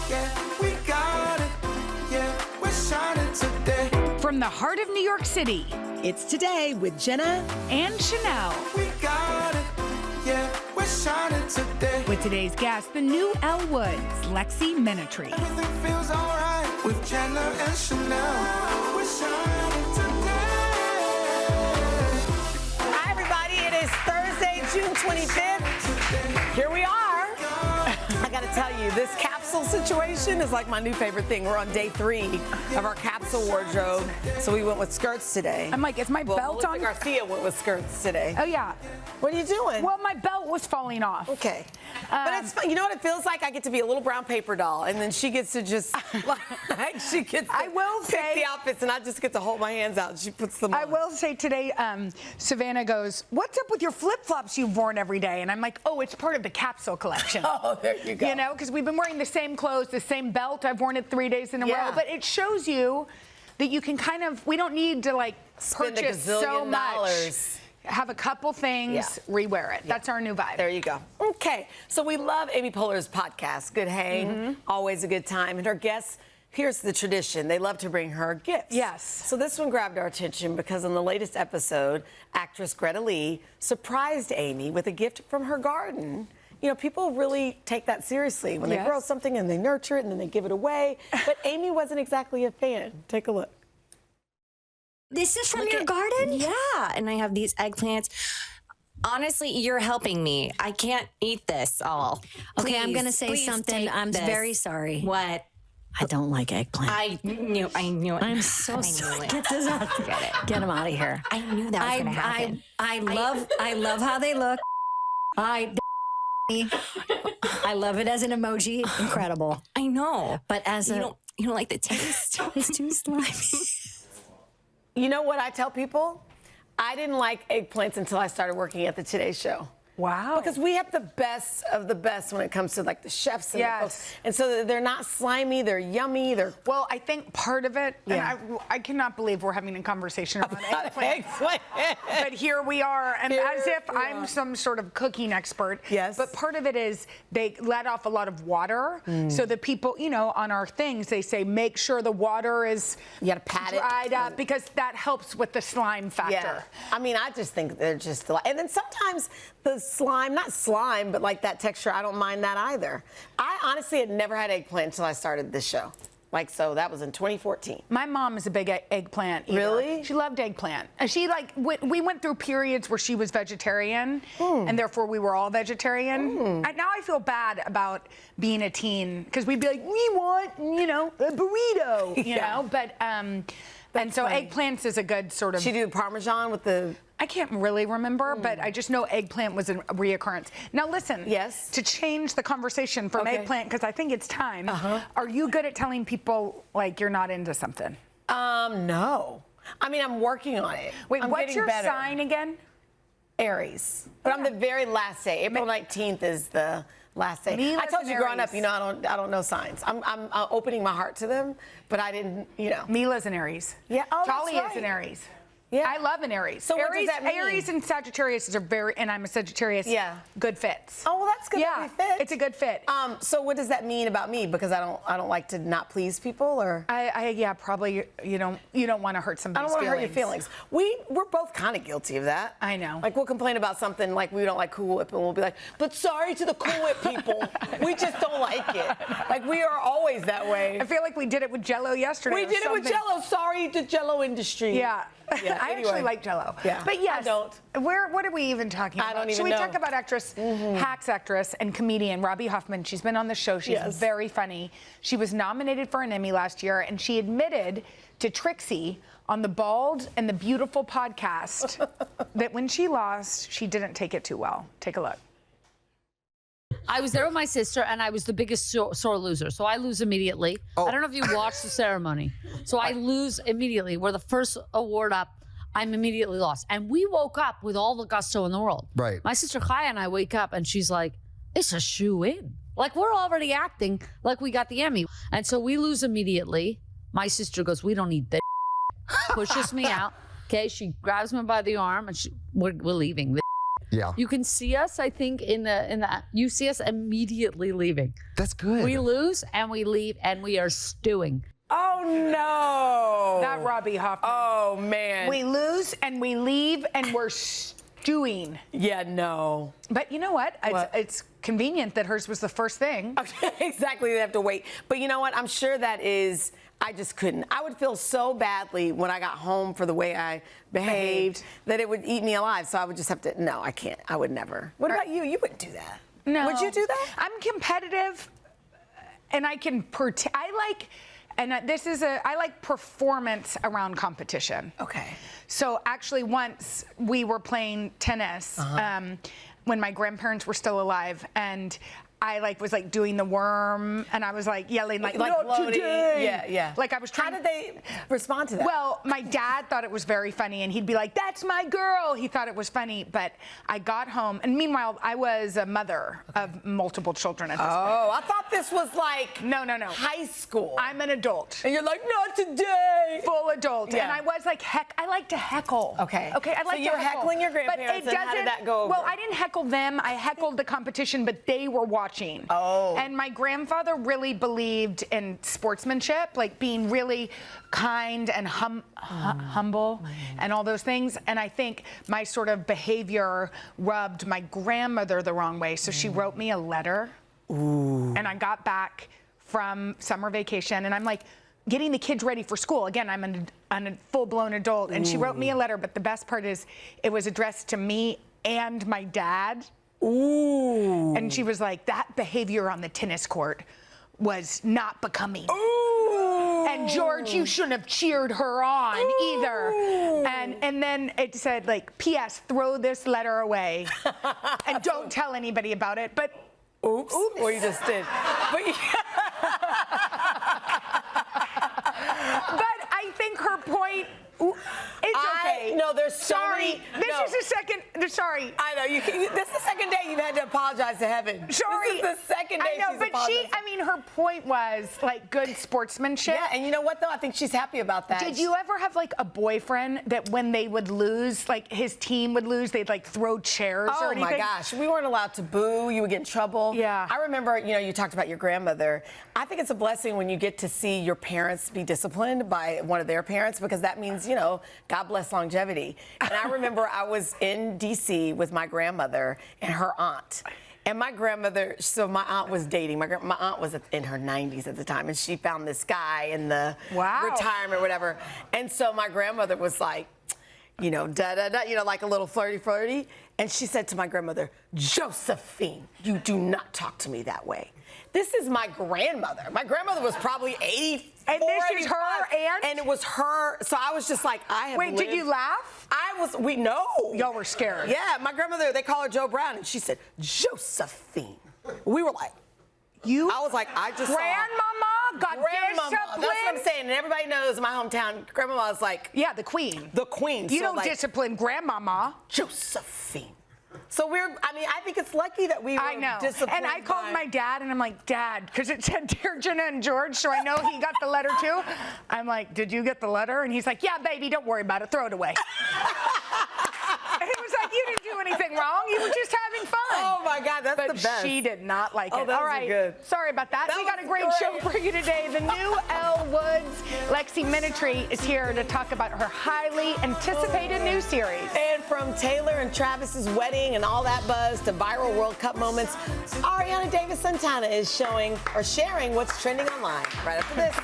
Yeah, we got it. Yeah, we're shining today. From the heart of New York City, It's Today with Jenna and Sheinelle. We got it. Yeah, we're shining today. With today's guest, the new Elle Woods, Lexi Minetry. Everything feels alright with Jenna and Sheinelle. We're shining today. Hi, everybody. It is Thursday, June 25th. Here we are. I got to tell you, this capsule situation is like my new favorite thing. We're on day 3 of our capsule wardrobe, so we went with skirts today. I'm like, is my belt Melissa on? Garcia went with skirts today. Oh, yeah. What are you doing? Well, my belt was falling off. Okay. But it's fun. You know what it feels like? I get to be a little brown paper doll, and then she gets to just, like, she gets to I will pick say- the outfits, and I just get to hold my hands out, and she puts them on. I will say today, Savannah goes, what's up with your flip-flops you've worn every day? And I'm like, oh, it's part of the capsule collection. Oh, there you go. You know, because we've been wearing the same clothes, the same belt. I've worn it 3 days in a Yeah. row. But it shows you that you can kind of, we don't need to, like, Spend a purchase so gazillion much. dollars. Have a couple things, rewear it. That's our new vibe. There you go. Okay, so we love Amy Poehler's podcast, Good Hang, always a good time. And her guests, here's the tradition. They love to bring her gifts. Yes. So this one grabbed our attention because in the latest episode, actress Greta Lee surprised Amy with a gift from her garden. You know, people really take that seriously when they Yes. grow something and they nurture it and then they give it away. But Amy wasn't exactly a fan. Take a look. This is from Look your at- garden? Yeah, and I have these eggplants. Honestly, you're helping me. I can't eat this all. Okay, I'm Please, going to say please something. take I'm this. very sorry. What? I don't like eggplant. I knew it. I'm so I knew sorry. it. Get this out. Get it. Get them out of here. I knew that was going to happen. I love how they look. I love it as an emoji. Incredible. I know. But as You don't like the taste? it's too slimy. You know what I tell people? I didn't like eggplants until I started working at the Today Show. Wow. Because we have the best of the best when it comes to like the chefs and the Yes. folks. And so they're not slimy, they're yummy, they're Well, I think part of it, Yeah. and I cannot believe we're having a conversation about eggplant. eggplant. But here we are, and Here as if we I'm are. some sort of cooking expert. Yes. But part of it is they let off a lot of water, so the people, you know, on our things, they say make sure the water is You gotta pat it. dried up because that helps with the slime factor. Yeah. I mean, I just think they're just and then sometimes the slime, not slime, but like that texture, I don't mind that either. I honestly had never had eggplant until I started this show. Like, so that was in 2014. My mom is a big eggplant eater. Really? She loved eggplant. And she we went through periods where she was vegetarian, and therefore we were all vegetarian. Now I feel bad about being a teen because we'd be like, we want, you know, a burrito, you Yeah. know. But and so funny. eggplants is a good sort of. She do Parmesan with the. I can't really remember, but I just know eggplant was a reoccurrence. Now listen, Yes. to change the conversation from Okay. eggplant, because I think it's time, are you good at telling people like you're not into something? No. I mean, I'm working on it. Wait, I'm what's getting your better. sign again? Aries. But I'm the very last day. April 19th is the last day. Me I as told an you growing up, Aries. you know, I don't know signs. I'm opening my heart to them, but I didn't, you know. Mila's an Aries. Yeah, oh, that's Talia right. is an Aries. Yeah. I love an Aries. So what does Aries, that mean? Aries and Sagittarius are very, and I'm a Sagittarius. Yeah. Good fits. Oh, well, that's good. Yeah, that we fit. it's a good fit. So what does that mean about me? Because I don't like to not please people, or Yeah, probably you don't want to hurt I somebody's don't want to feelings. hurt your feelings. We're both kind of guilty of that. I know. Like we'll complain about something like we don't like Cool Whip, and we'll be like, "But sorry to the Cool Whip people, we just don't like it." Like we are always that way. I feel like we did it with Jello yesterday. We or did it with something. Jello. Sorry to Jello industry. Yeah. Yeah, I anyway. actually like Jello. Yeah. But yes. I don't. What are we even talking about? I don't even Should we know. talk about Hacks actress and comedian Robbie Huffman? She's been on the show. She's Yes. very funny. She was nominated for an Emmy last year, and she admitted to Trixie on the Bald and the Beautiful podcast that when she lost, she didn't take it too well. Take a look. I was there with my sister, and I was the biggest sore loser. So I lose immediately. I don't know if you watched the ceremony. So I lose immediately. We're the first award up. I'm immediately lost. And we woke up with all the gusto in the world. Right. My sister Kaya and I wake up, and she's like, it's a shoe-in. Like, we're already acting like we got the Emmy. And so we lose immediately. My sister goes, we don't need this. Pushes me out. Okay, she grabs me by the arm, and we're leaving. Yeah. You can see us, I think, you see us immediately leaving. That's good. We lose and we leave and we are stewing. Oh, no. That Robbie Hoffman. Oh, man. We lose and we leave and we're stewing. Yeah, no. But you know what? It's convenient that hers was the first thing. Exactly. They have to wait. But you know what? I'm sure that is, I just couldn't. I would feel so badly when I got home for the way I behaved that it would eat me alive. So I would just have to, no, I can't. I would never. What about you? You wouldn't do that. No. Would you do that? I'm competitive and I can, I like performance around competition. Okay. So actually once we were playing tennis when my grandparents were still alive, and I was doing the worm, and I was yelling not today. Yeah. Like I was trying. How did they respond to that? Well, my dad thought it was very funny, and he'd be like, "That's my girl." He thought it was funny, but I got home, and meanwhile, I was a mother of multiple children at this point. Oh, I thought this was No. high school. I'm an adult. And you're like, not today. Full adult. Yeah. And I was I like to heckle. Okay. Okay, I like So to you're heckle. heckling your But grandparents, and how did that go over? Well, I didn't heckle them. I heckled the competition, but they were watching. Oh. And my grandfather really believed in sportsmanship, like being really kind and humble and all those things. And I think my sort of behavior rubbed my grandmother the wrong way. So she wrote me a letter. Ooh. And I got back from summer vacation, and I'm getting the kids ready for school. Again, I'm a full-blown adult. And she wrote me a letter, but the best part is it was addressed to me and my dad. Ooh. And she was like, that behavior on the tennis court was not becoming. Ooh. And George, you shouldn't have cheered her on either. And then it said P.S. throw this letter away and don't tell anybody about it. But oops. Well, you just did. But I think her point. It's okay. No, there's so sorry. many. This is the second. Sorry. I know. This is the second day you've had to apologize to heaven. Sorry. This is the second day I know, she's but apologized. her point was good sportsmanship. Yeah, and you know what though? I think she's happy about that. Did you ever have a boyfriend that when they would lose, his team would lose, they'd throw chairs or anything? Oh my gosh, we weren't allowed to boo. You would get in trouble. Yeah. I remember, you talked about your grandmother. I think it's a blessing when you get to see your parents be disciplined by one of their parents, because that means, God bless longevity. And I remember I was in D.C. with my grandmother and her aunt. And my grandmother, so my aunt was dating. My aunt was in her 90s at the time, and she found this guy in the retirement or whatever. And so my grandmother was like, like a little flirty. And she said to my grandmother, Josephine, you do not talk to me that way. This is my grandmother. My grandmother was probably 84. And this is her aunt? And it was her. So I was just like, Wait, did you laugh? No. Y'all were scared. Yeah, my grandmother, they call her Joe Brown, and she said, Josephine. We were like, I was like, I just Grandmama got Grandmama. disciplined. That's what I'm saying. And everybody knows in my hometown, Grandmama is like, yeah, the queen. The queen. You so don't discipline Grandmama. Josephine. So I think it's lucky that we were disciplined. And I called my dad, and I'm like, Dad, because it said Dear Jenna and George, so I know he got the letter too. I'm like, did you get the letter? And he's like, yeah, baby, don't worry about it. Throw it away. And he was like, you didn't do anything wrong. You were just having fun. Oh, my God, that's the best. But she did not like it. Those All are right. good. Sorry about that. We got a great show for you today. The new Elle Woods, Lexi Minetry, is here to talk about her highly anticipated new series. And from Taylor and Travis's wedding and all that buzz to viral World Cup moments, Ariana Davis Santana is sharing what's trending online right after this.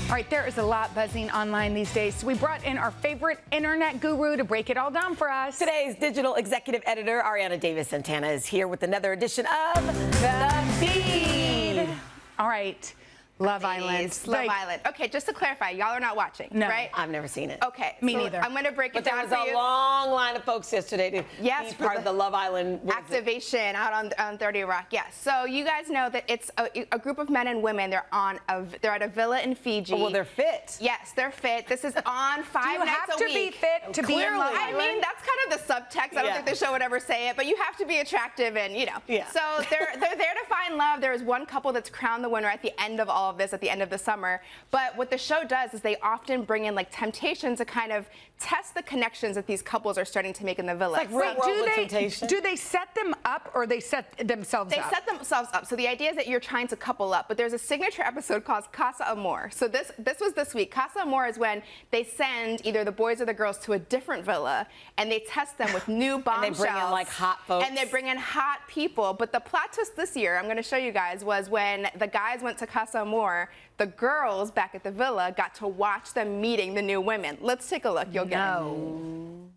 All right, there is a lot buzzing online these days, so we brought in our favorite internet guru to break it all down for us. Today's digital executive editor, Ariana Davis Santana, is here with another edition of The Feed. All right. Love Island. Love Island. Okay, just to clarify, y'all are not watching, No. right? I've never seen it. Okay. Me so neither. I'm going to break But it there down was for a you. long line of folks yesterday to be part of the Love Island activation out on 30 Rock. Yes. So you guys know that it's a group of men and women. They're at a villa in Fiji. Oh, well, they're fit. Yes, they're fit. This is on 5 Do you nights have a to week. be fit to be in Love I Island? mean, that's kind of the subtext. I don't think the show would ever say it, but you have to be attractive and, Yeah. So they're there to find love. There is one couple that's crowned the winner at the end of all of this at the end of the summer. But what the show does is they often bring in like temptation to kind of test the connections that these couples are starting to make in the villa. It's like real world temptation. Do they set them up or they set themselves up? They set themselves up. So the idea is that you're trying to couple up, but there's a signature episode called Casa Amor. So this was this week. Casa Amor is when they send either the boys or the girls to a different villa and they test them with new bombshells. And they bring in like hot folks. And they bring in hot people. But the plot twist this year, I'm going to show you guys, was when the guys went to Casa Amor, the girls back at the villa got to watch them meeting the new women. Let's take a look. You'll get it. Oh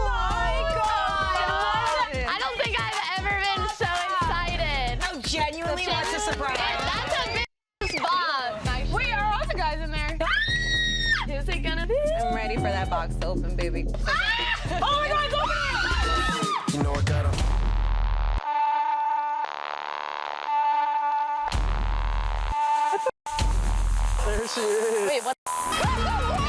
my God! I don't think I've ever been so excited. No, genuinely, that's a surprise. That's a big bomb. Wait, are all the guys in there? Who's it gonna be? I'm ready for that box to open, baby. Oh my God, it's opening! You know I got 'em. There she is. Wait, what?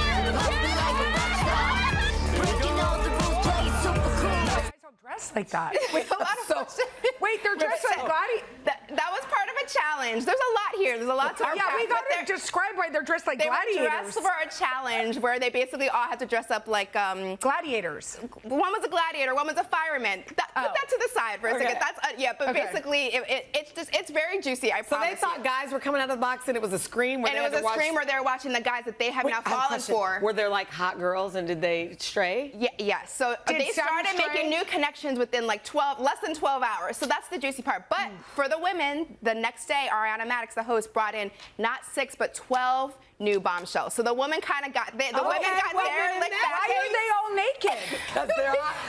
Dressed like that. Wait, a lot of Wait, they're dressed like gladiators. That was part of a challenge. There's a lot here. There's a lot to Yeah, we unpack, got but to describe why they're dressed like they were gladiators. dressed for a challenge where they basically all had to dress up like Gladiators. one was a gladiator, one was a fireman. Put that to the side for a second. That's but Okay. basically it's very juicy. I So promise. they thought guys were coming out of the box and it was a screen where and they it had was to a watch... screen where they were watching the guys that they have now I have a fallen question. for. Were there like hot girls and did they stray? Yeah. So Did they some started stray? making new connections within like less than 12 hours. So that's the juicy part. But for the women, the next day, Ariana Madix, the host, brought in not 6 but 12 new bombshells. So the women kind of got the women got their like Why are they all naked? Because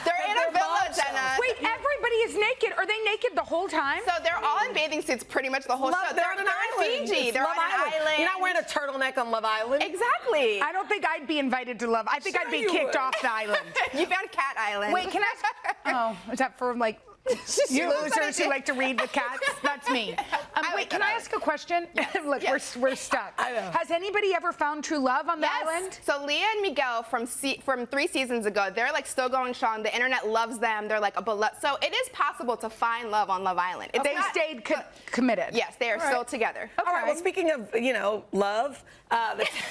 They're in a villa, Jenna. Wait, everybody is naked. Are they naked the whole time? So they're all in bathing suits pretty much the whole show. They're on an island. in Fiji. It's They're Love on an island. You're not wearing a turtleneck on Love Island. Exactly. I don't think I'd be invited to Love. I think I'd be you kicked would. off the island. You found Cat Island. Wait, can I? Oh, is that for like you losers who like to read with cats? That's me. Wait, can I ask a question? Look, we're stuck. I know. Has anybody ever found true love on the island? So Leah and Miguel from 3 seasons ago, they're like still going strong. The internet loves them. They're like a beloved. So it is possible to find love on Love Island. It's They not- stayed committed. Yes, they are still together. All right. Well, speaking of, love,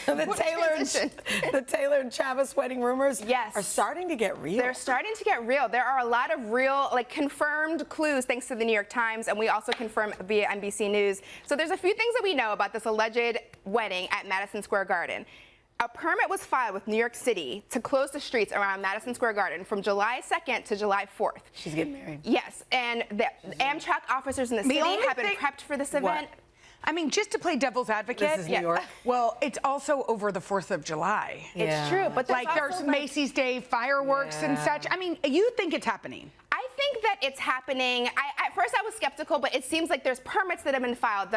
the Taylor and Travis wedding rumors are starting to get real. They're starting to get real. There are a lot of real, like, confirmed clues thanks to the New York Times, and we also confirm via NBC News. So there's a few things that we know about this alleged wedding at Madison Square Garden. A permit was filed with New York City to close the streets around Madison Square Garden from July 2nd to July 4th. She's getting married. Yes, and the Amtrak officers in the city have been prepped for this event. I mean, just to play devil's advocate. This is New York. Well, it's also over the 4th of July. It's true, but There's Macy's Day fireworks and such. I mean, you think it's happening? I think that it's happening. At first I was skeptical, but it seems like there's permits that have been filed.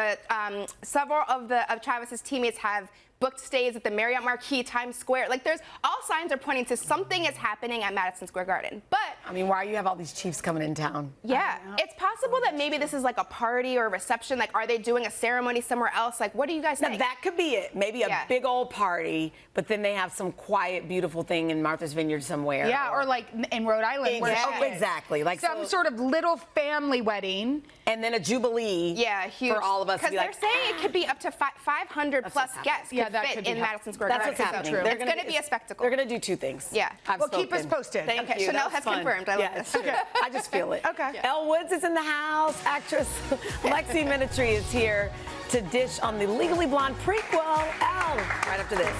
Several of Travis's teammates have booked stays at the Marriott Marquis, Times Square. Like, there's all signs are pointing to something is happening at Madison Square Garden. But I mean, why do you have all these chiefs coming in town? yeah, it's possible that maybe this is like a party or a reception. Like, are they doing a ceremony somewhere else? Like, what do you guys think? Now, that could be it. Maybe a big old party, but then they have some quiet, beautiful thing in Martha's Vineyard somewhere. Yeah, or like in Rhode Island. Exactly. Like some sort of little family wedding. And then a jubilee. Yeah, huge. For all of us to be like, because they're saying it could be up to 500 plus guests could that fit could be in Madison Square That's Garden. what's happening. So it's going to be a spectacle. They're going to do two things. Yeah. I've Keep us spoken. posted. Thank Okay, you. Chanel That was has fun. confirmed. I love this. Okay. I just feel it. Okay. Elle Woods is in the house. Actress Lexi Minetry is here to dish on the Legally Blonde prequel. Elle, right after this.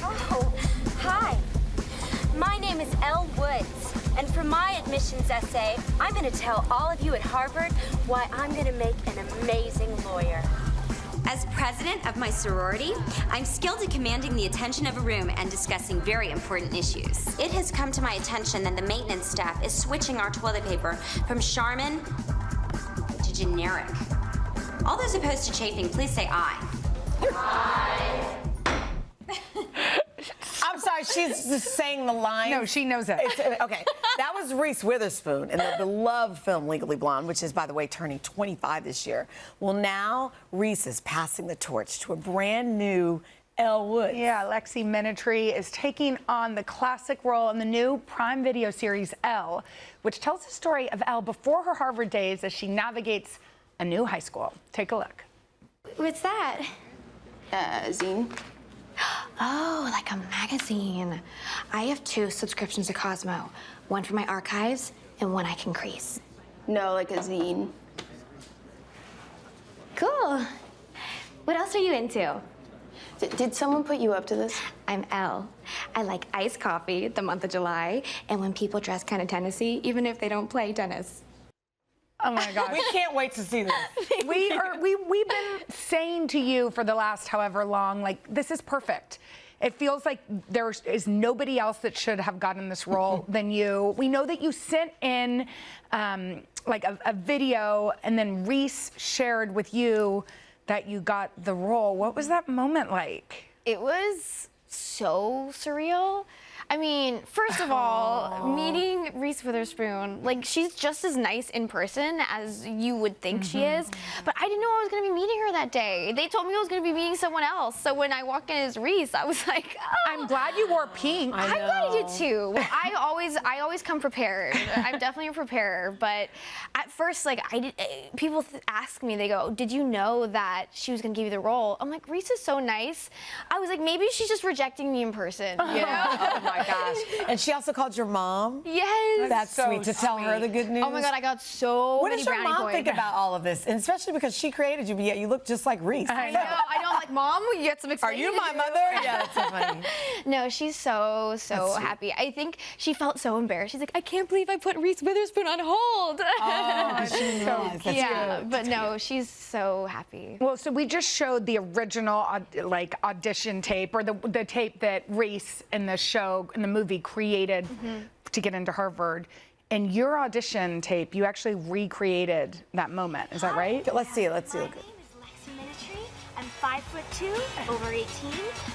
Oh, hi. My name is Elle Woods, and for my admissions essay, I'm going to tell all of you at Harvard why I'm going to make an amazing lawyer. As president of my sorority, I'm skilled at commanding the attention of a room and discussing very important issues. It has come to my attention that the maintenance staff is switching our toilet paper from Charmin to generic. All those opposed to chafing, please say aye. Aye. I'm sorry, she's just saying the line. No, she knows it. Okay, that was Reese Witherspoon in the beloved film Legally Blonde, which is, by the way, turning 25 this year. Well, now Reese is passing the torch to a brand new Elle Woods. Yeah, Lexi Minetry is taking on the classic role in the new Prime Video series Elle, which tells the story of Elle before her Harvard days as she navigates a new high school. Take a look. What's that? Zine. Oh, like a magazine. I have 2 subscriptions to Cosmo. One for my archives and one I can crease. No, like a zine. Cool. What else are you into? Did someone put you up to this? I'm Elle. I like iced coffee the month of July and when people dress kind of Tennessee, even if they don't play tennis. Oh my gosh. We can't wait to see this. We've been saying to you for the last however long, like, this is perfect. It feels like there is nobody else that should have gotten this role than you. We know that you sent in like a video, and then Reese shared with you that you got the role. What was that moment like? It was so surreal. I mean, first of all, meeting Reese Witherspoon, like, she's just as nice in person as you would think she is, but I didn't know I was going to be meeting her that day. They told me I was going to be meeting someone else, so when I walked in as Reese, I was like, oh. I'm glad you wore pink. I'm glad I did too. Well, I always come prepared. I'm definitely a preparer, but at first, like, people ask me, they go, did you know that she was going to give you the role? I'm like, Reese is so nice. I was like, maybe she's just rejecting me in person, you know? Oh my gosh. And she also called your mom? Yes. That's so sweet to tell her the good news. Oh my God, I got so what many does your brownie mom points. think about all of this? And especially because she created you, but yet you look just like Reese. I know. I know. Like, Mom, you get some excitement. Are you my mother? Yeah, that's so funny. No, she's so happy. I think she felt so embarrassed. She's like, I can't believe I put Reese Witherspoon on hold. Oh, she knows. That's yeah, good. but no, she's so happy. Well, so we just showed the original like audition tape, or the tape that Reese in the show, in the movie, created to get into Harvard. And your audition tape, you actually recreated that moment. Is that right? Let's see it. Let's see it. My name is Lexi Minetry. I'm 5'2", over 18,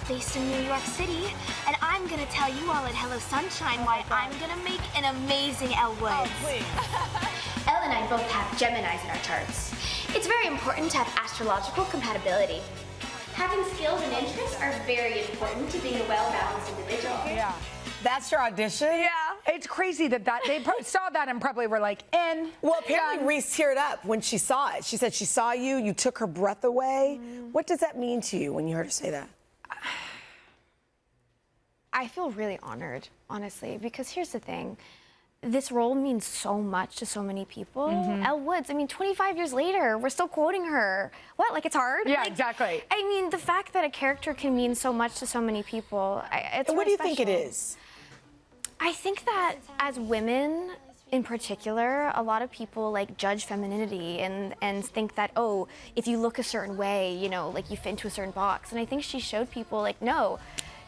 based in New York City, and I'm gonna tell you all at Hello Sunshine why I'm gonna make an amazing Elle Woods. Elle and I both have Geminis in our charts. It's very important to have astrological compatibility. Having skills and interests are very important to being a well-balanced individual. Yeah. That's your audition? Yeah. It's crazy that they saw that and probably were like, in. Well, apparently Reese teared up when she saw it. She said she saw you, you took her breath away. What does that mean to you when you heard her say that? I feel really honored, honestly, because here's the thing. This role means so much to so many people. Elle Woods, I mean, 25 years later, we're still quoting her. What, like it's hard? Yeah, like, exactly. I mean, the fact that a character can mean so much to so many people, it's And what do really you think it special. is? I think that as women, in particular, a lot of people like judge femininity and think that, oh, if you look a certain way, you know, like you fit into a certain box. And I think she showed people like, no,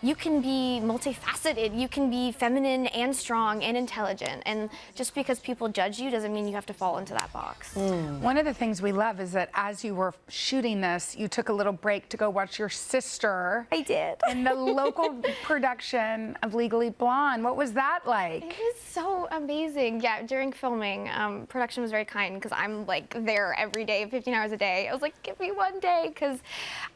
you can be multifaceted, you can be feminine and strong and intelligent. And just because people judge you doesn't mean you have to fall into that box. One of the things we love is that as you were shooting this, you took a little break to go watch your sister. I did. In the local production of Legally Blonde. What was that like? It was so amazing. Yeah, during filming, production was very kind because I'm like there every day, 15 hours a day. I was like, give me one day, because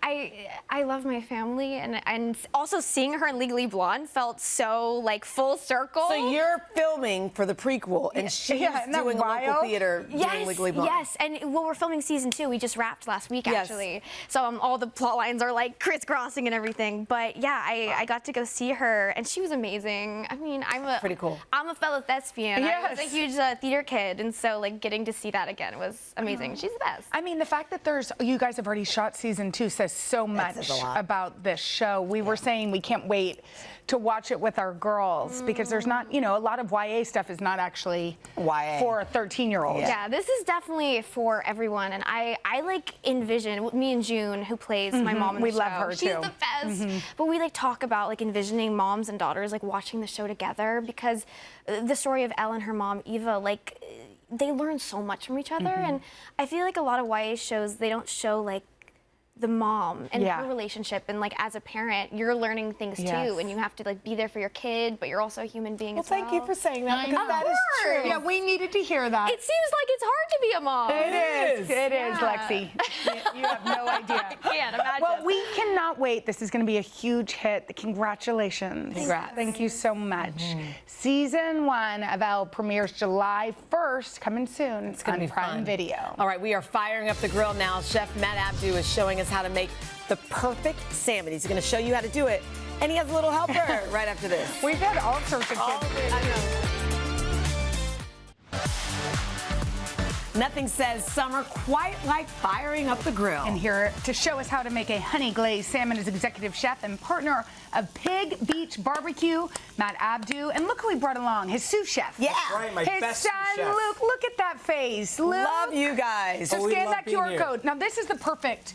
I love my family, and also seeing her in Legally Blonde felt so like full circle. So you're filming for the prequel, and she's doing a local theater doing Legally Blonde. Yes, and well, we're filming season 2. We just wrapped last week, actually. So all the plot lines are like crisscrossing and everything. But yeah, I got to go see her, and she was amazing. I mean, pretty cool. I'm a fellow thespian. Yes. I was a huge theater kid, and so like getting to see that again was amazing. She's the best. I mean, the fact that you guys have already shot season 2 says so much about this show. We were saying we can't wait to watch it with our girls because there's not, you know, a lot of YA stuff is not actually YA for 13-year-olds. Yeah, this is definitely for everyone, and I like envision me and June, who plays my mom in the show. We love her She's too. the best. But we like talk about like envisioning moms and daughters like watching the show together, because the story of Elle and her mom Eva, like they learn so much from each other, and I feel like a lot of YA shows, they don't show like the mom and Yeah. her relationship, and like as a parent you're learning things too, and you have to like be there for your kid, but you're also a human being as well. Thank you for saying that, because Of that is course. true. Yeah, we needed to hear that. It seems like it's hard to be a mom. It is, Yeah. Lexi. You have no idea. I can't imagine. Well, we cannot wait. This is going to be a huge hit. Congratulations. Congrats. Thank you so much. Season 1 of Elle premieres July 1st, coming soon. It's gonna on be Prime fun. Video. All right, we are firing up the grill now. Chef Matt Abdu is showing us how to make the perfect salmon. He's going to show you how to do it, and he has a little helper right after this. We've had all sorts of kids. I know. Nothing says summer quite like firing up the grill. And here to show us how to make a honey glazed salmon is executive chef and partner of Pig Beach Barbecue, Matt Abdu. And look who we brought along, his sous chef. Yeah. Right, my His best son, sous chef. Luke. Look at that face. Luke. Love you guys. So we scan love that being QR here. code. Now, this is the perfect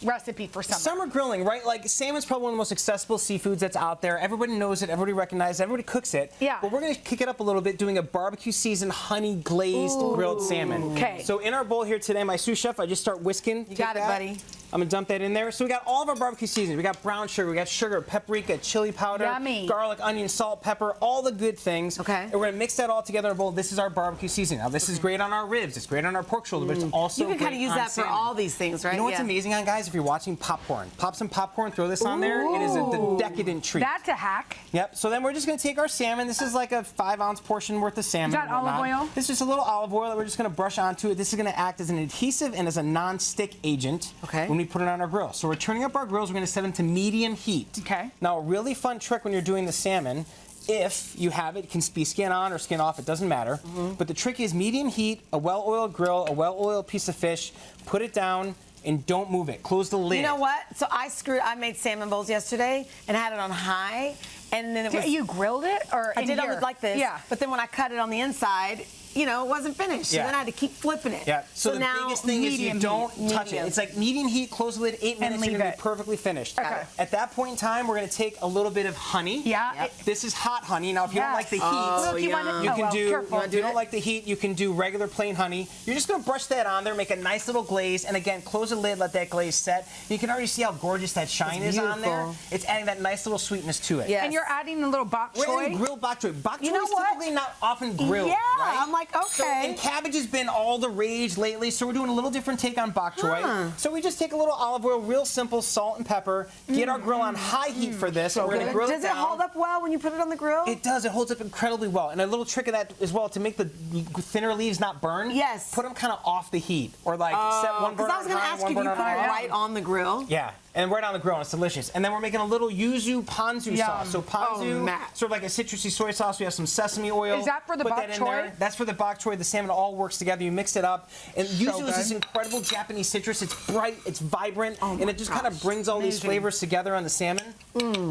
recipe for summer. Summer grilling, right? Like salmon's probably one of the most accessible seafoods that's out there. Everybody knows it, everybody recognizes it, everybody cooks it. Yeah. But we're gonna kick it up a little bit doing a barbecue seasoned honey glazed grilled salmon. Okay. So in our bowl here today, my sous chef, I just start whisking. You got it, buddy. I'm gonna dump that in there. So we got all of our barbecue seasonings. We got brown sugar, we got sugar, paprika, chili powder, Yummy. garlic, onion, salt, pepper, all the good things. Okay. And we're gonna mix that all together in a bowl. This is our barbecue seasoning. Now this is great on our ribs, it's great on our pork shoulder, but it's also You can kind great of use on that for salmon. all these things, right? You know what's Yeah. amazing on, guys? If you're watching popcorn, pop some popcorn, throw this on there. It is a decadent treat. That's a hack. Yep. So then we're just going to take our salmon. This is like a 5-ounce portion worth of salmon. Is that and whatnot. olive oil? This is just a little olive oil that we're just going to brush onto it. This is going to act as an adhesive and as a non-stick agent when we put it on our grill. So we're turning up our grills. We're going to set them to medium heat. Okay. Now, a really fun trick when you're doing the salmon, if you have it, it can be skin on or skin off, it doesn't matter. But the trick is medium heat, a well-oiled grill, a well-oiled piece of fish, put it down, and don't move it. Close the lid. You know what? So I made salmon bowls yesterday and had it on high, and then it was. You grilled it, or I in did here? it like this. Yeah. But then when I cut it on the inside, you know, it wasn't finished. So Yeah. then I had to keep flipping it. Yeah. So the now biggest thing is you medium don't heat. touch it. It's like medium heat, close the lid, 8 minutes, leave you're gonna it. be perfectly finished. Okay. At that point in time, we're gonna take a little bit of honey. Yeah. Yep. This is hot honey. Now, if you don't like the heat, Look, you want it? you can do. Careful. If you don't like the heat, you can do regular plain honey. You're just gonna brush that on there, make a nice little glaze, and again, close the lid, let that glaze set. You can already see how gorgeous that shine is on there. beautiful. It's adding that nice little sweetness to it. Yes. And you're adding the little bok We're choy. adding grilled bok choy. Bok choy You know is what? typically not often grilled. Yeah, right? I'm like, So, okay. and cabbage has been all the rage lately, so we're doing a little different take on bok choy. So we just take a little olive oil, real simple, salt and pepper, get our grill on high heat for this, and we're going to grill Does it it down. hold up well when you put it on the grill? It does. It holds up incredibly well. And a little trick of that as well, to make the thinner leaves not burn. Yes. Put them kind of off the heat, or like set one burner Because I was on going to high, ask one you, do you burner put on it high. right on the grill? Yeah, and right on the grill, and it's delicious. And then we're making a little yuzu ponzu sauce. So ponzu, Matt. sort of like a citrusy soy sauce. We have some sesame oil. Is that for the Put bok that in choy? there. That's for the bok choy. The salmon all works together. You mix it up. And yuzu good. is this incredible Japanese citrus. It's bright, it's vibrant, and it just kind of brings all these flavors together on the salmon.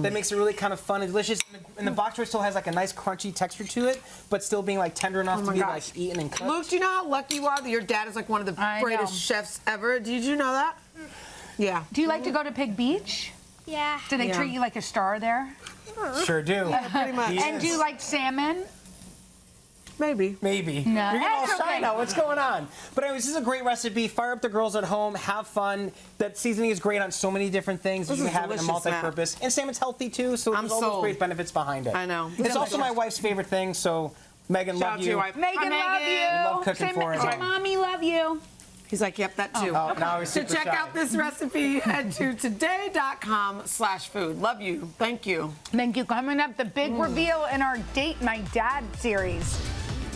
That makes it really kind of fun and delicious. And the bok choy still has like a nice crunchy texture to it, but still being like tender enough to be like eaten and cooked. Luke, do you know how lucky you are that your dad is like one of the I greatest know. chefs ever? Did you know that? Yeah. Do you like to go to Pig Beach? Yeah. Do they treat you like a star there? Sure do. Pretty much. And do you like salmon? Maybe. Maybe. No, You're getting all that's shy okay. now. What's going on? But anyways, this is a great recipe. Fire up the girls at home. Have fun. That seasoning is great on so many different things. This You is can have it in a delicious, Matt. multi-purpose. And salmon's healthy too, so I'm there's all those sold. great benefits behind it. I know. It's also my wife's favorite thing, so Megan, Shout out love to you. your wife. Megan, love you. We love cooking say, for her. say, Mommy, love you. He's like, yep, that too. Oh, now he's So super check shy. out this recipe. Head to today.com/food. Love you. Thank you. Thank you. Coming up, the big reveal in our Date My Dad series.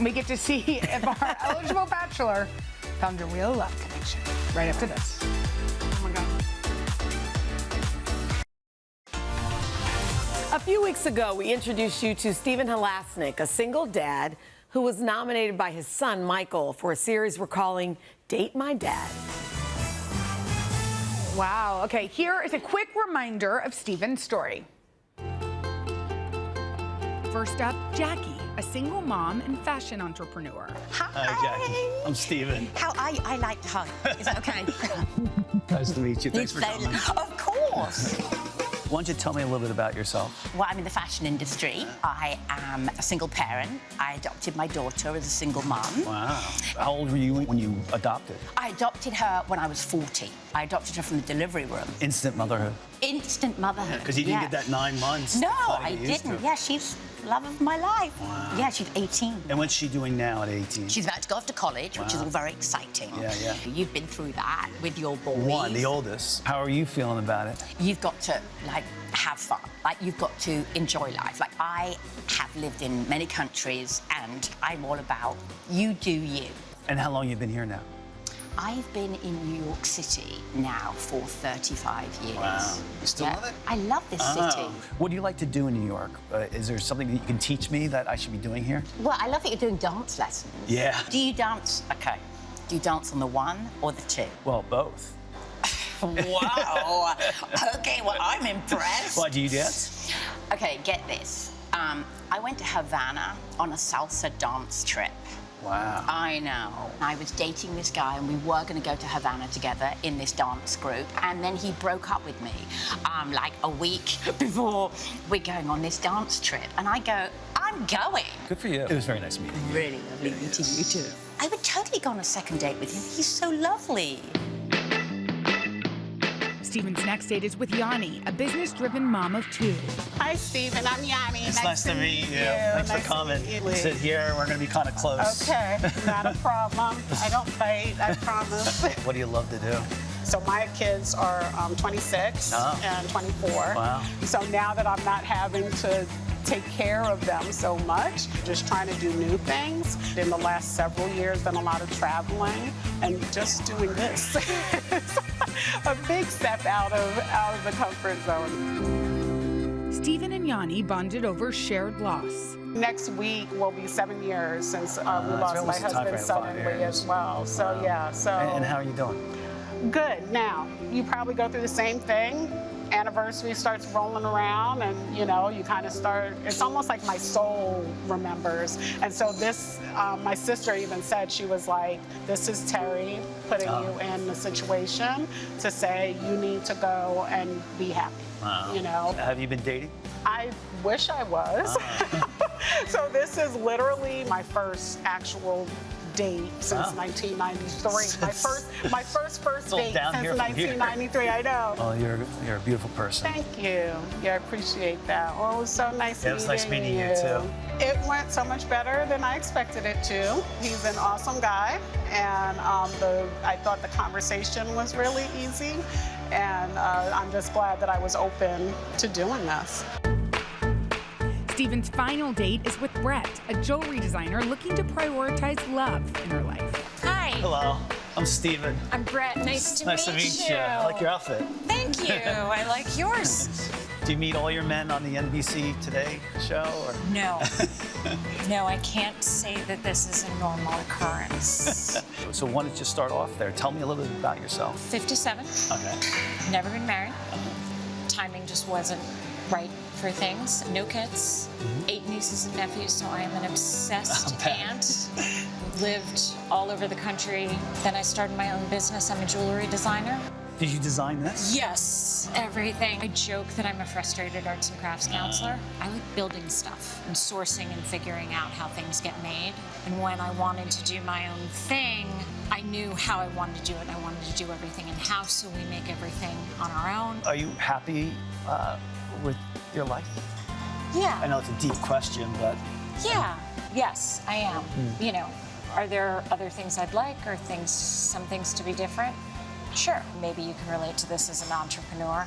We get to see if our eligible bachelor found a real love connection. Right after this. Oh my God. A few weeks ago, we introduced you to Stephen Halasnik, a single dad who was nominated by his son, Michael, for a series we're calling Date My Dad. Wow. Okay, here is a quick reminder of Stephen's story. First up, Jackie, a single mom and fashion entrepreneur. Hi, Jackie. I'm Steven. How are you? I like to hug. Is that okay? Nice to meet you. Thanks for coming. Of course. Why don't you tell me a little bit about yourself? Well, I'm in the fashion industry. I am a single parent. I adopted my daughter as a single mom. Wow. How old were you when you adopted? I adopted her when I was 40. I adopted her from the delivery room. Instant motherhood. Instant motherhood. Because you didn't get that 9 months. No, to I get used didn't. to. Yeah, she's love of my life. Wow. Yeah, she's 18. And what's she doing now at 18? She's about to go off to college, which is Wow. all very exciting. Yeah, yeah. You've been through that with your boys. One, the oldest. How are you feeling about it? You've got to, like, have fun. Like, you've got to enjoy life. Like, I have lived in many countries, and I'm all about you do you. And how long you been here now? I've been in New York City now for 35 years. Wow. You still love it? I love this city. What do you like to do in New York? Is there something that you can teach me that I should be doing here? Well, I love that you're doing dance lessons. Yeah. Do you dance? Okay. Do you dance on the 1 or the 2? Well, both. Wow. Okay, well, I'm impressed. Why do you dance? Okay, get this. I went to Havana on a salsa dance trip. Wow. I know. I was dating this guy, and we were going to go to Havana together in this dance group, and then he broke up with me like a week before we're going on this dance trip. And I go, I'm going. Good for you. It was very nice meeting you. Really lovely meeting you too. I would totally go on a second date with him. He's so lovely. Steven's next date is with Yanni, a business-driven mom of 2. Hi, Steven. I'm Yanni. It's nice to meet you. Thanks for coming. Sit here. We're going to be kind of close. Okay, not a problem. I don't fight, I promise. What do you love to do? So my kids are 26 and 24. Wow. So now that I'm not having to take care of them so much, just trying to do new things. In the last several years, done a lot of traveling and just doing this. A big step out of the comfort zone. Steven and Yanni bonded over shared loss. Next week will be 7 years since we lost my husband suddenly as well. So yeah, so. And how are you doing? Good. Now, you probably go through the same thing. Anniversary starts rolling around, and you know, you kind of start, it's almost like my soul remembers. And so this, my sister even said, she was like, this is Terry putting you in the situation to say you need to go and be happy. Wow. You know? Have you been dating? I wish I was. So this is literally my first actual date since 1993. My first date since 1993. I know. Oh, you're a beautiful person. Thank you. Yeah, I appreciate that. Well, it was so nice It was nice meeting you too. It went so much better than I expected it to. He's an awesome guy, and I thought the conversation was really easy, and I'm just glad that I was open to doing this. Steven's final date is with Brett, a jewelry designer looking to prioritize love in her life. Hi. Hello, I'm Steven. I'm Brett. Nice to meet you. I like your outfit. Thank you. I like yours. Do you meet all your men on the NBC Today show? Or? No. No, I can't say that this is a normal occurrence. So why don't you start off there? Tell me a little bit about yourself. 57. Okay. Never been married. Timing just wasn't right for things. No kids. 8 nieces and nephews, so I am an obsessed aunt. Lived all over the country. Then I started my own business. I'm a jewelry designer. Did you design this? Yes, everything. I joke that I'm a frustrated arts and crafts counselor. I like building stuff and sourcing and figuring out how things get made. And when I wanted to do my own thing, I knew how I wanted to do it. I wanted to do everything in-house, so we make everything on our own. Are you happy with your life? Yeah. I know it's a deep question, but... Yeah, yes, I am. You know, are there other things I'd like or some things to be different? Sure. Maybe you can relate to this as an entrepreneur.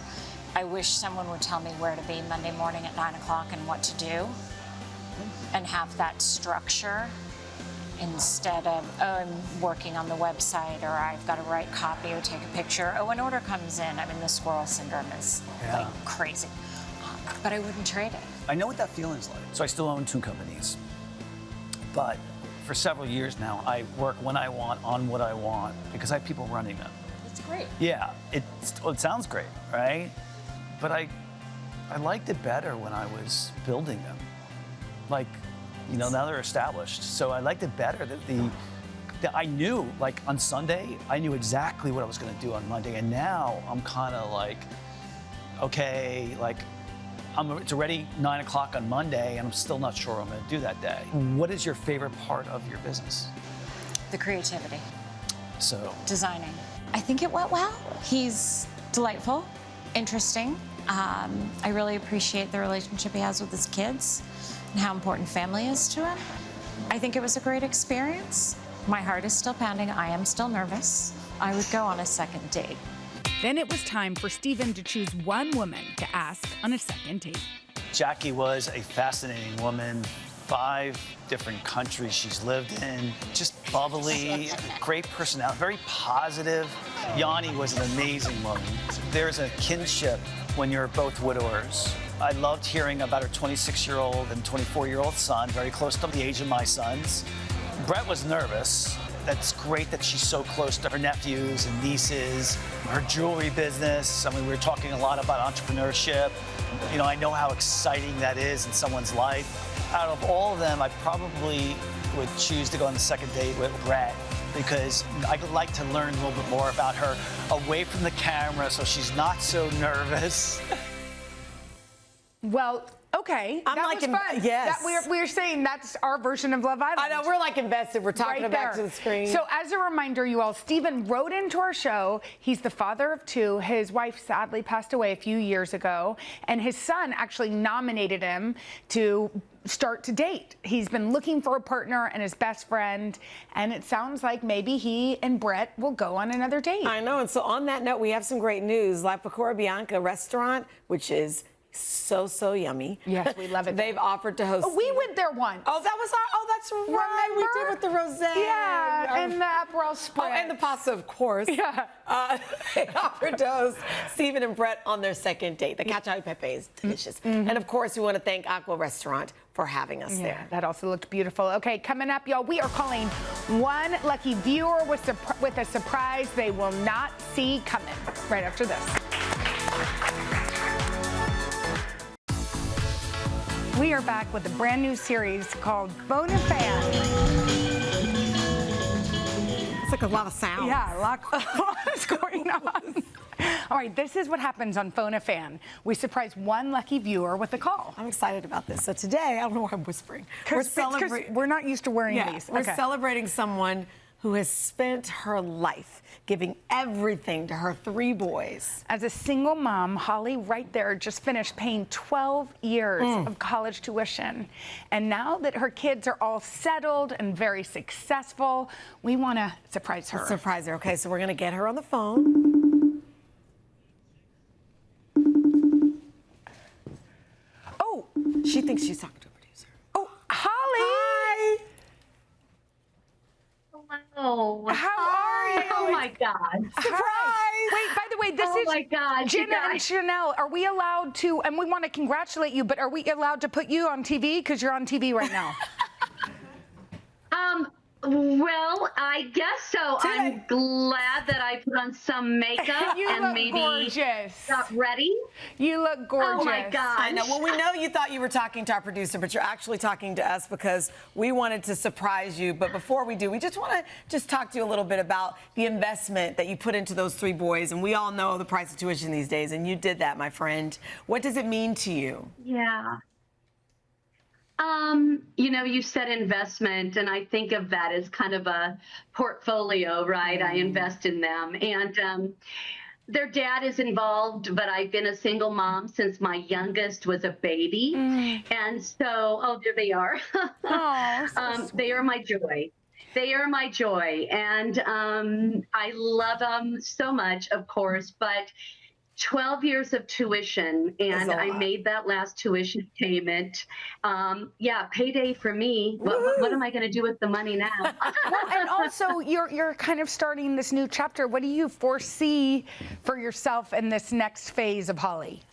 I wish someone would tell me where to be Monday morning at 9 o'clock and what to do and have that structure instead of, oh, I'm working on the website or I've got to write copy or take a picture. Oh, an order comes in. I mean, the squirrel syndrome is like crazy. But I wouldn't trade it. I know what that feeling's like. So I still own 2 companies. But for several years now, I work when I want, on what I want, because I have people running them. It's great. Yeah, it sounds great, right? But I liked it better when I was building them. Like, you know, now they're established. So I liked it better that I knew, like on Sunday, I knew exactly what I was gonna do on Monday. And now I'm kind of like, okay, like, it's already 9 o'clock on Monday, and I'm still not sure what I'm going to do that day. What is your favorite part of your business? The creativity. So? Designing. I think it went well. He's delightful, interesting. I really appreciate the relationship he has with his kids and how important family is to him. I think it was a great experience. My heart is still pounding. I am still nervous. I would go on a second date. Then it was time for Stephen to choose one woman to ask on a second date. Jackie was a fascinating woman. 5 different countries she's lived in. Just bubbly, great personality, very positive. Yanni was an amazing woman. There's a kinship when you're both widowers. I loved hearing about her 26-year-old and 24-year-old son, very close to the age of my sons. Brett was nervous. That's great that she's so close to her nephews and nieces, her jewelry business. I mean, we were talking a lot about entrepreneurship. You know, I know how exciting that is in someone's life. Out of all of them, I probably would choose to go on the second date with Brett because I'd like to learn a little bit more about her away from the camera so she's not so nervous. Well, okay. I'm that like, was fun. yes. We're saying that's our version of Love Island. I know, we're like invested. We're talking back to the screen. So as a reminder, you all, Stephen wrote into our show. He's the father of 2. His wife sadly passed away a few years ago, and his son actually nominated him to start to date. He's been looking for a partner and his best friend, and it sounds like maybe he and Brett will go on another date. I know, and so on that note, we have some great news. La Pecora Bianca restaurant, which is so yummy. Yes, we love it. They've offered to host. Oh, we went there once. Oh, that was our. Oh, that's right. Remember? We did with the rosé. Yeah, and the Aperol Spritz. Oh, and the pasta, of course. Yeah. They offered to host Stephen and Brett on their second date. The cacio e pepe is delicious. And of course, we want to thank Aqua Restaurant for having us there. That also looked beautiful. Okay, coming up, y'all, we are calling one lucky viewer with a surprise they will not see coming. Right after this. We are back with a brand new series called Phone a Fan. It's like a lot of sound. Yeah, a lot is going on. All right, this is what happens on Phone a Fan. We surprise one lucky viewer with a call. I'm excited about this. So today, I don't know why I'm whispering. We're not used to wearing these. We're celebrating someone who has spent her life giving everything to her 3 boys. As a single mom, Holly right there just finished paying 12 years of college tuition. And now that her kids are all settled and very successful, we want to surprise her. Surprise her. Okay, so we're going to get her on the phone. Oh, she thinks she's talking to a producer. Oh, Holly! Hi! Oh, how are you? Oh my God! Surprise! Wait, by the way, this is my God, Jenna and Sheinelle. Are we allowed to? And we want to congratulate you, but are we allowed to put you on TV because you're on TV right now? Well, I guess so. I'm glad that I put on some makeup You and look maybe gorgeous. got ready. You look gorgeous. Oh my God! I know. Well, we know you thought you were talking to our producer, but you're actually talking to us because we wanted to surprise you. But before we do, we just want to talk to you a little bit about the investment that you put into those 3 boys. And we all know the price of tuition these days, and you did that, my friend. What does it mean to you? Yeah. You know, you said investment, and I think of that as kind of a portfolio, right? I invest in them. And their dad is involved, but I've been a single mom since my youngest was a baby. And so, oh, there they are. They are my joy. They are my joy. And I love them so much, of course, but 12 years of tuition, and I made that last tuition payment. Yeah, payday for me. What am I going to do with the money now? Well, and also, you're kind of starting this new chapter. What do you foresee for yourself in this next phase of Holly?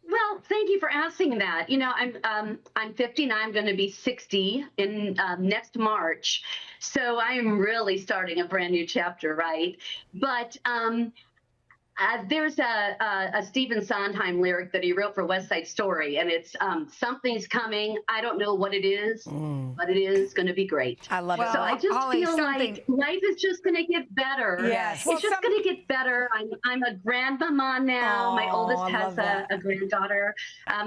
Well, thank you for asking that. You know, I'm 59. I'm going to be 60 in next March, so I am really starting a brand new chapter, right? But There's a Stephen Sondheim lyric that he wrote for West Side Story, and it's something's coming. I don't know what it is, but it is going to be great. I love it. So I just Holly, feel like life is just going to get better. Yes. It's just going to get better. I'm a grandmama now. My oldest has a granddaughter.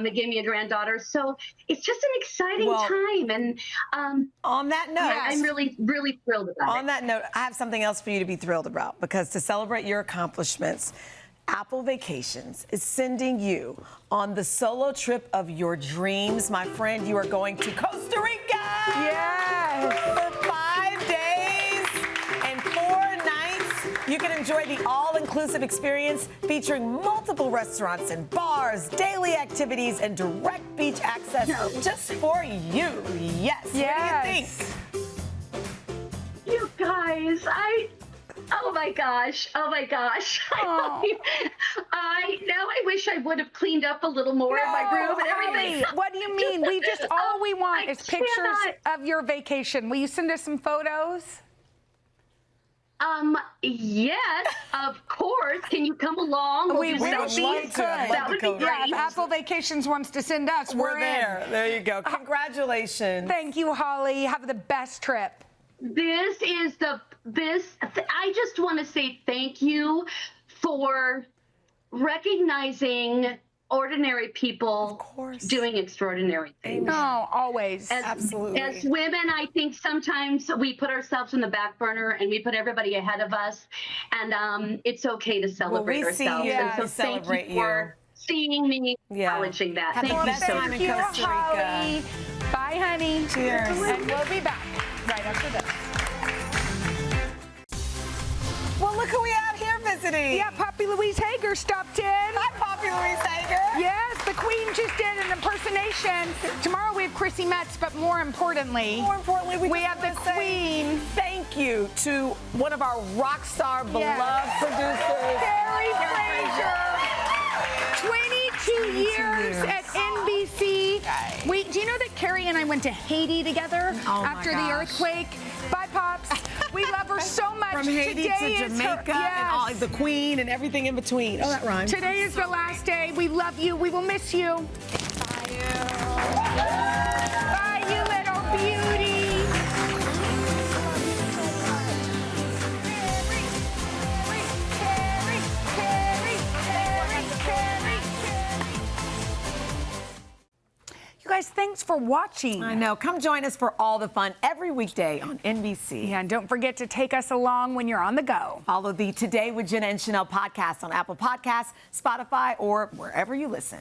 They gave me a granddaughter. So it's just an exciting time. And on that note, yeah, I'm really, really thrilled about it. On that note, I have something else for you to be thrilled about, because to celebrate your accomplishments, Apple Vacations is sending you on the solo trip of your dreams, my friend. You are going to Costa Rica. Yes. For 5 days and 4 nights. You can enjoy the all-inclusive experience featuring multiple restaurants and bars, daily activities, and direct beach access just for you. Yes. What do you think? You guys, oh my gosh. I wish I would have cleaned up a little more in my room and everything. Holly, what do you mean? We just, all we want is pictures of your vacation. Will you send us some photos? Yes, of course. Can you come along? We do selfies. That would be great. Yeah, if Apple Vacations wants to send us, We're in. there. There you go. Congratulations. Thank you, Holly. Have the best trip. I just want to say thank you for recognizing ordinary people doing extraordinary things. No, always. Absolutely. As women, I think sometimes we put ourselves in the back burner and we put everybody ahead of us. And it's okay to celebrate ourselves. And so thank you for seeing me, acknowledging that. Have Thank the you best so time much. in Costa Rica. Holly. Bye, honey. Cheers. And we'll be back right after this. Well, look who we have here visiting. Yeah, Poppy Louise Hager stopped in. Hi, Poppy Louise Hager. Yes, the Queen just did an impersonation. Tomorrow we have Chrissy Metz, but more importantly, we have the Queen. Thank you to one of our rock star beloved producers, Carrie Fraser. 22 years at NBC. Do you know that Carrie and I went to Haiti together after the earthquake? Bye, Pops. We love her so much. From Haiti Today to is Jamaica her, and all, the Queen and everything in between. Oh, that rhymes. Today is the last day. We love you. We will miss you. Bye, you little beauty. You guys, thanks for watching. I know. Come join us for all the fun every weekday on NBC. Yeah, and don't forget to take us along when you're on the go. Follow the Today with Jenna and Sheinelle podcast on Apple Podcasts, Spotify, or wherever you listen.